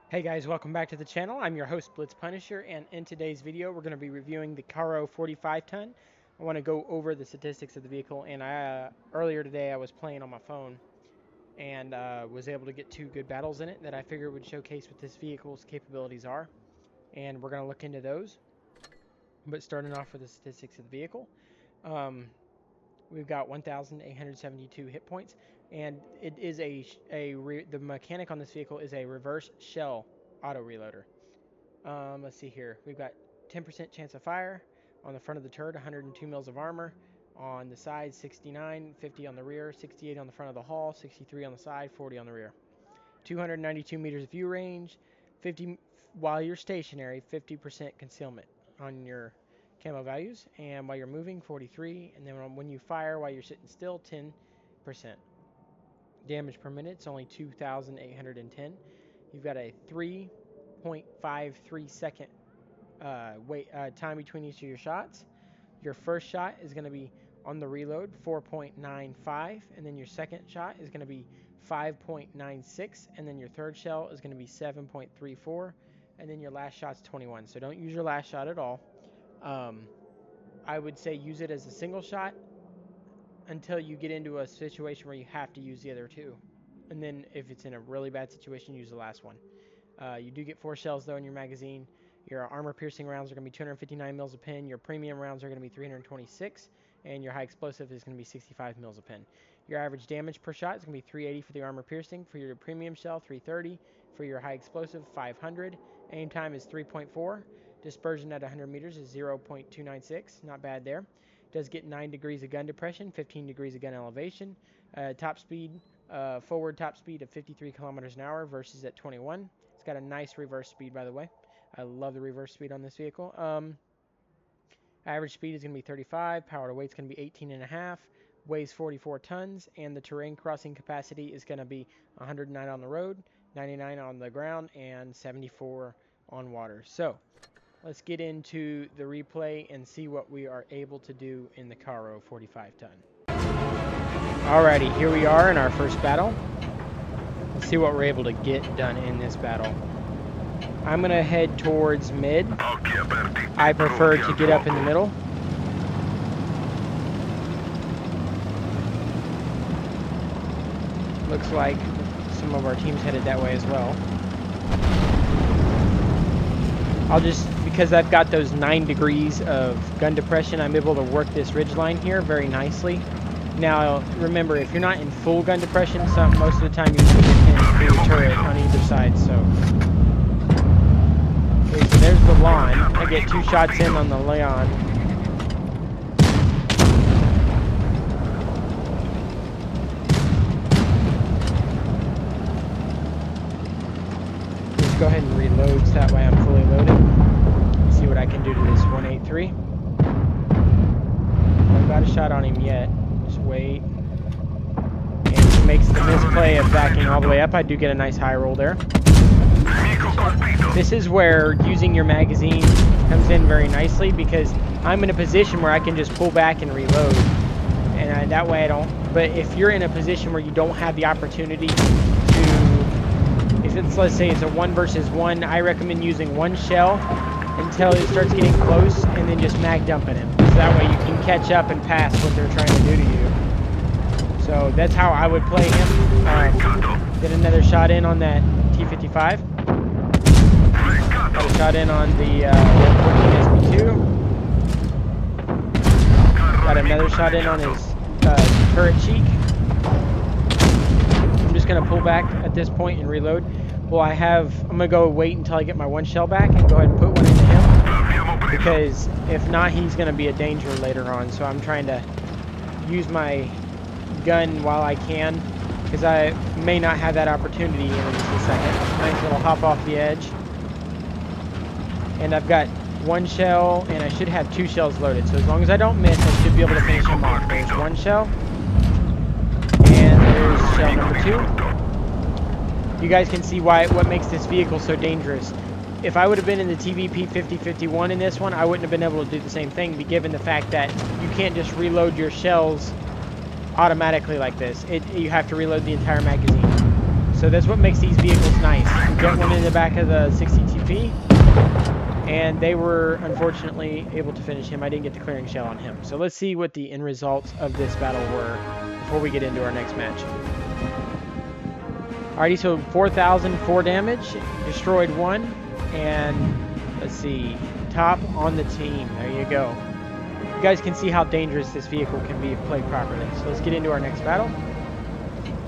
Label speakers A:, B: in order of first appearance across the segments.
A: Hey guys, welcome back to the channel. I'm your host Blitz Punisher, and in today's video we're going to be reviewing the Carro 45 ton. I want to go over the statistics of the vehicle, and earlier today I was playing on my phone and was able to get two good battles in it that I figured would showcase what this vehicle's capabilities are, and we're going to look into those. But starting off with the statistics of the vehicle, um, we've got 1,872 hit points, and it is the mechanic on this vehicle is a reverse shell auto reloader. Let's see here. We've got 10% chance of fire on the front of the turret, 102 mils of armor. On the side, 69, 50 on the rear, 68 on the front of the hull, 63 on the side, 40 on the rear. 292 meters of view range, 50 while you're stationary, 50% concealment on your camo values, and while you're moving, 43, and then when you fire while you're sitting still, 10%. Damage per minute, it's only 2,810. You've got a 3.53 second time between each of your shots. Your first shot is going to be on the reload 4.95, and then your second shot is going to be 5.96, and then your third shell is going to be 7.34, and then your last shot's 21. So don't use your last shot at all. I would say use it as a single shot until you get into a situation where you have to use the other two. And then if it's in a really bad situation, use the last one. You do get 4 shells though in your magazine. Your armor piercing rounds are going to be 259 mils a pin. Your premium rounds are going to be 326, and your high explosive is going to be 65 mils a pin. Your average damage per shot is going to be 380 for the armor piercing. For your premium shell, 330. For your high explosive, 500. Aim time is 3.4. Dispersion at 100 meters is 0.296. Not bad there. Does get 9 degrees of gun depression, 15 degrees of gun elevation. Top speed, forward top speed of 53 kilometers an hour versus at 21. It's got a nice reverse speed, by the way. I love the reverse speed on this vehicle. Average speed is going to be 35. Power to weight is going to be 18.5. Weighs 44 tons. And the terrain crossing capacity is going to be 109 on the road, 99 on the ground, and 74 on water. So let's get into the replay and see what we are able to do in the Carro 45 ton. Alrighty, here we are in our first battle. Let's see what we're able to get done in this battle. I'm going to head towards mid. I prefer to get up in the middle. Looks like some of our team's headed that way as well. Because I've got those 9 degrees of gun depression, I'm able to work this ridge line here very nicely. Now, remember, if you're not in full gun depression, most of the time you can get in through the turret on either side, so. Okay, so there's the lawn. I get 2 shots in on the lawn. Just go ahead and reload so that way I'm fully loaded. See what I can do to this 183. I've got a shot on him yet. Just wait. And he makes the misplay of backing all the way up. I do get a nice high roll there. This is where using your magazine comes in very nicely, because I'm in a position where I can just pull back and reload. And that way I don't... But if you're in a position where you don't have the opportunity to... If it's, let's say it's a 1 versus 1, I recommend using 1 shell until it starts getting close, and then just mag dumping him. So that way you can catch up and pass what they're trying to do to you. So that's how I would play him. Get another shot in on that T-55. Got a shot in on the SP2. Got another shot in on his turret cheek. I'm just going to pull back at this point and reload. Well, I'm going to go wait until I get my 1 shell back and go ahead and put one into him. Because if not, he's going to be a danger later on. So I'm trying to use my gun while I can, because I may not have that opportunity in just a second. Nice little hop off the edge. And I've got 1 shell, and I should have 2 shells loaded. So as long as I don't miss, I should be able to finish him off. There's 1 shell. And there's shell number 2. You guys can see what makes this vehicle so dangerous. If I would have been in the TVP 5051 in this one, I wouldn't have been able to do the same thing, given the fact that you can't just reload your shells automatically like this. You have to reload the entire magazine. So that's what makes these vehicles nice. You get one in the back of the 60 TP, and they were unfortunately able to finish him. I didn't get the clearing shell on him. So let's see what the end results of this battle were before we get into our next match. Alrighty, so 4,004 damage, destroyed one, and let's see, top on the team. There you go. You guys can see how dangerous this vehicle can be if played properly. So let's get into our next battle.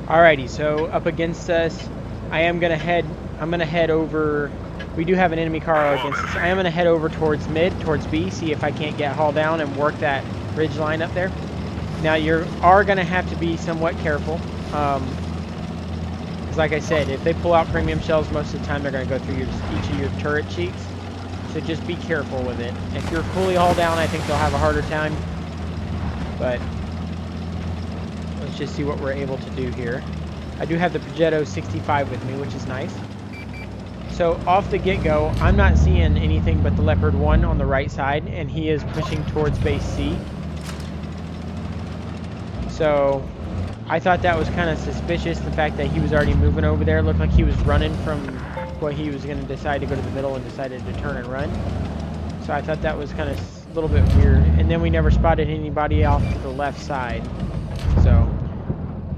A: Alrighty, so up against us, I'm gonna head over. We do have an enemy Carro against us. I am gonna head over towards mid, towards B, see if I can't get hauled down and work that ridge line up there. Now you are gonna have to be somewhat careful. Like I said, if they pull out premium shells, most of the time they're going to go through each of your turret cheeks. So just be careful with it. If you're fully hauled down, I think they'll have a harder time. But let's just see what we're able to do here. I do have the Progetto 65 with me, which is nice. So off the get-go, I'm not seeing anything but the Leopard 1 on the right side, and he is pushing towards base C. So I thought that was kind of suspicious, the fact that he was already moving over there. It looked like he was running from what he was going to decide to go to the middle and decided to turn and run. So I thought that was kind of a little bit weird. And then we never spotted anybody off to the left side. So,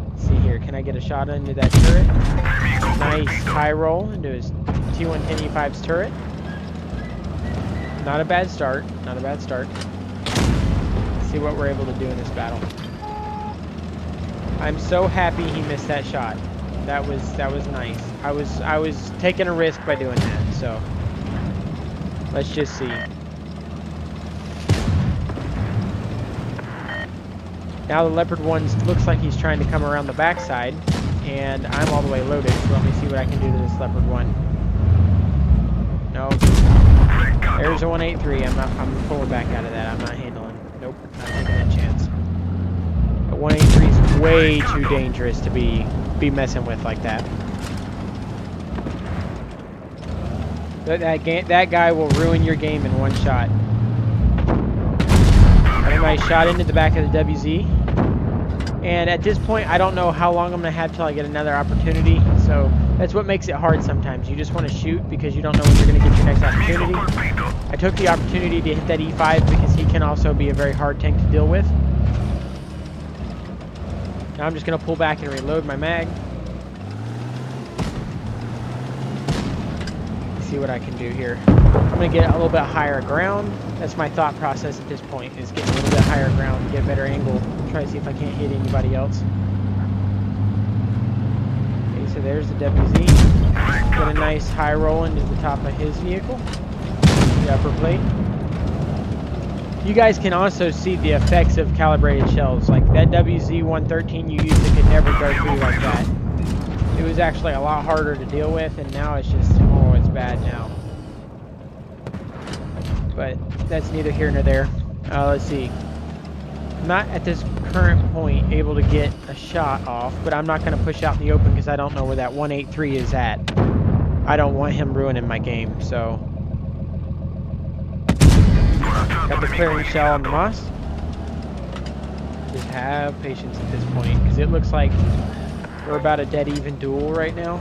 A: let's see here. Can I get a shot into that turret? Nice high roll into his T110E5's turret. Not a bad start. Not a bad start. Let's see what we're able to do in this battle. I'm so happy he missed that shot. That was nice. I was taking a risk by doing that. So let's just see. Now the Leopard 1 looks like he's trying to come around the backside, and I'm all the way loaded. So let me see what I can do to this Leopard 1. No. There's a 183. I'm pulling back out of that. I'm not handling. Nope. Not taking that chance. 183 is way too dangerous to be messing with like that. That guy will ruin your game in one shot. I shot into the back of the WZ, and at this point I don't know how long I'm gonna have till I get another opportunity. So that's what makes it hard sometimes. You just want to shoot because you don't know when you're gonna get your next opportunity. I took the opportunity to hit that E5 because he can also be a very hard tank to deal with. Now I'm just going to pull back and reload my mag. See what I can do here. I'm going to get a little bit higher ground. That's my thought process at this point, is getting a little bit higher ground, get a better angle, try to see if I can't hit anybody else. Okay, so there's the WZ. Get a nice high roll into the top of his vehicle. The upper plate. You guys can also see the effects of calibrated shells. Like that WZ-113 you used, it could never go through like that. It was actually a lot harder to deal with, and now it's just, oh, it's bad now. But that's neither here nor there. Let's see. I'm not at this current point able to get a shot off, but I'm not going to push out in the open because I don't know where that 183 is at. I don't want him ruining my game, so... Got the clearing shell on the moss. Just have patience at this point, because it looks like we're about a dead even duel right now.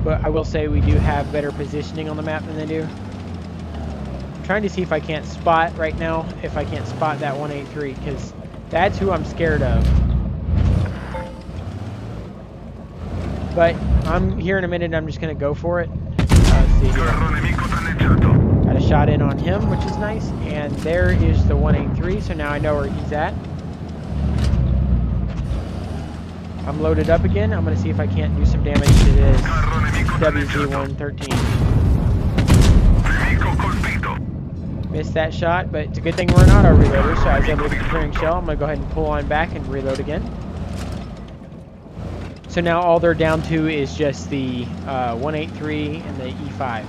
A: But I will say we do have better positioning on the map than they do. I'm trying to see if I can't spot right now, if I can't spot that 183, because that's who I'm scared of. But I'm here in a minute, I'm just going to go for it. Let's see here. Got a shot in on him, which is nice. And there is the 183, so now I know where he's at. I'm loaded up again. I'm going to see if I can't do some damage to this WZ-113. Missed that shot, but it's a good thing we're an auto reloader, so I was able to get the clearing shell. I'm going to go ahead and pull on back and reload again. So now all they're down to is just the 183 and the E5.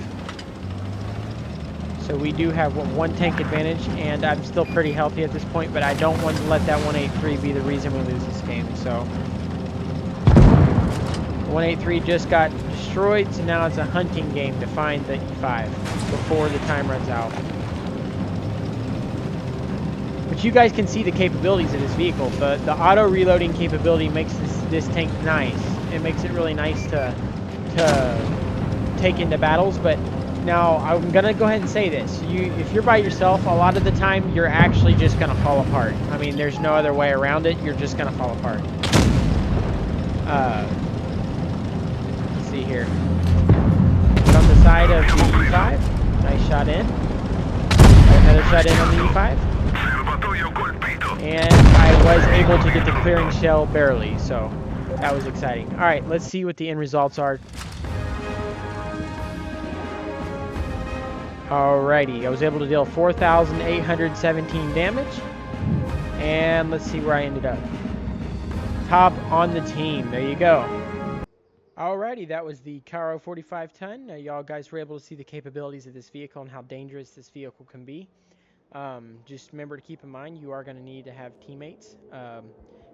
A: So we do have one tank advantage, and I'm still pretty healthy at this point, but I don't want to let that 183 be the reason we lose this game. So 183 just got destroyed, so now it's a hunting game to find the E5 before the time runs out. But you guys can see the capabilities of this vehicle. The auto reloading capability makes this tank nice. it makes it really nice to take into battles. But now I'm gonna go ahead and say this: if you're by yourself, a lot of the time you're actually just gonna fall apart. I mean, there's no other way around it. You're just gonna fall apart. Let's see here. Put on the side of the E5. Nice shot in. Another shot in on the E5. And I was able to get the clearing shell barely, so that was exciting. All right, let's see what the end results are. Alrighty, I was able to deal 4,817 damage. And let's see where I ended up. Top on the team. There you go. Alrighty, that was the Carro 45 ton. Y'all guys were able to see the capabilities of this vehicle and how dangerous this vehicle can be. Just remember to keep in mind you are going to need to have teammates,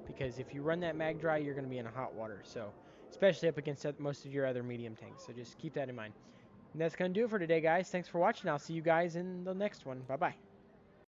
A: because if you run that mag dry, you're going to be in hot water. So, especially up against most of your other medium tanks. So just keep that in mind. And that's going to do it for today, guys. Thanks for watching. I'll see you guys in the next one. Bye-bye.